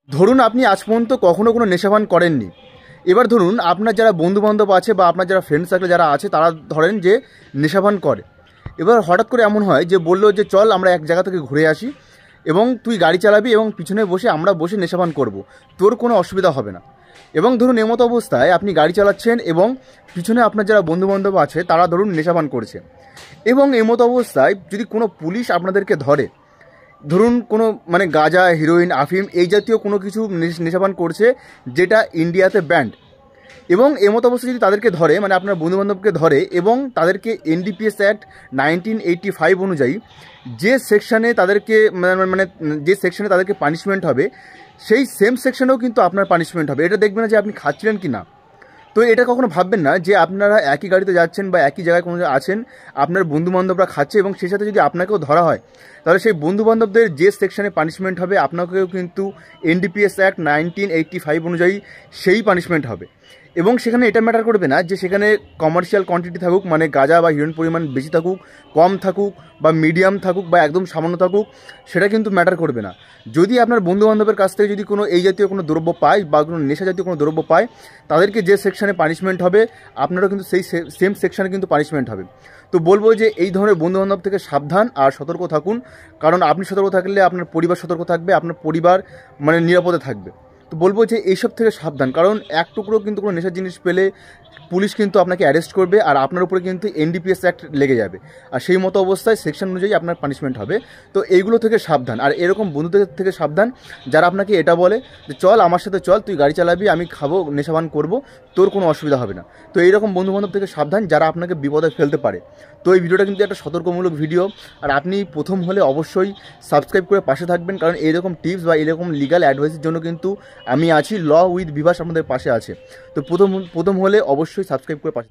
ধরুন আপনি আজ পর্যন্ত কখনো কোনো নেশাপান করেননি। এবার ধরুন আপনার যারা বন্ধুবান্ধব আছে বা আপনার যারা ফ্রেন্ড সার্কেল যারা আছে তারা ধরেন যে নেশাপান করে। এবার হঠাৎ করে এমন হয় যে বললো যে চল আমরা এক জায়গা থেকে ঘুরে আসি এবং তুই গাড়ি চালাবি এবং পিছনে বসে আমরা বসে নেশাপান করব, তোর কোনো অসুবিধা হবে না। এবং ধরুন এমতো অবস্থায় আপনি গাড়ি চালাচ্ছেন এবং পিছনে আপনার যারা বন্ধুবান্ধব আছে তারা ধরুন নেশাপান করছে, এবং এমতো অবস্থায় যদি কোনো পুলিশ আপনাদেরকে ধরে, ধরুন কোনো মানে গাঁজা হিরোইন আফিম এই জাতীয় কোনো কিছু নেশাপান করছে যেটা ইন্ডিয়াতে ব্যান্ড, এবং এমতো অবস্থায় যদি তাদেরকে ধরে মানে আপনার বন্ধুবান্ধবকে ধরে এবং তাদেরকে এনডিপিএস অ্যাক্ট 1985 অনুযায়ী যে সেকশানে তাদেরকে মানে যে সেকশানে তাদেরকে পানিশমেন্ট হবে সেই সেম সেকশনেও কিন্তু আপনার পানিশমেন্ট হবে। এটা দেখবেন না যে আপনি খাচ্ছিলেন কি না। তো এটা কখনো ভাববেন না যে আপনারা একই গাড়িতে যাচ্ছেন বা একই জায়গায় কোনো আছেন, আপনার বন্ধুবান্ধবরা খাচ্ছে এবং সেই সাথে যদি আপনাকেও ধরা হয় তাহলে সেই বন্ধুবান্ধবদের যে সেকশনে পানিশমেন্ট হবে আপনাকেও কিন্তু এনডিপিএস অ্যাক্ট 1985 অনুযায়ী সেই পানিশমেন্ট হবে। এবং সেখানে এটা ম্যাটার করবে না যে সেখানে কমার্শিয়াল কোয়ান্টিটি থাকুক মানে গাঁজা বা হিরোইন পরিমাণ বেশি থাকুক, কম থাকুক বা মিডিয়াম থাকুক বা একদম সামান্য থাকুক, সেটা কিন্তু ম্যাটার করবে না। যদি আপনার বন্ধুবান্ধবের কাছ থেকে যদি কোনো এই জাতীয় কোনো দ্রব্য পায় বা কোনো নেশা জাতীয় কোনো দ্রব্য পায়, তাদেরকে যে সেকশানে পানিশমেন্ট হবে আপনারও কিন্তু সেই সেম সেকশানে কিন্তু পানিশমেন্ট হবে। তো বলবো যে এই ধরনের বন্ধুবান্ধব থেকে সাবধান আর সতর্ক থাকুন, কারণ আপনি সতর্ক থাকলে আপনার পরিবার সতর্ক থাকবে, আপনার পরিবার মানে নিরাপদে থাকবে। তো বলবো যে এইসব থেকে সাবধান, কারণ এক টুকরো কিন্তু কোনো নেশার জিনিস পেলে পুলিশ কিন্তু আপনাকে অ্যারেস্ট করবে আর আপনার উপরে কিন্তু এনডিপিএস অ্যাক্ট লেগে যাবে, আর সেই মতো অবস্থায় সেকশন অনুযায়ী আপনার পানিশমেন্ট হবে। তো এইগুলো থেকে সাবধান, আর এরকম বন্ধুদের থেকে সাবধান যারা আপনাকে এটা বলে যে চল আমার সাথে চল, তুই গাড়ি চালাবি, আমি খাবো, নেশাবান করবো, তোর কোনো অসুবিধা হবে না। তো এইরকম বন্ধুবান্ধব থেকে সাবধান যারা আপনাকে বিপদে ফেলতে পারে। তো এই ভিডিওটা কিন্তু একটা সতর্কমূলক ভিডিও, আর আপনি প্রথম হলে অবশ্যই সাবস্ক্রাইব করে পাশে থাকবেন, কারণ এইরকম টিপস বা এরকম লিগাল অ্যাডভাইসের জন্য কিন্তু আমি আছি, ল উইথ বিভাস আপনাদের পাশে আছে। তো প্রথম হলে অবশ্যই সাবস্ক্রাইব করে পাশে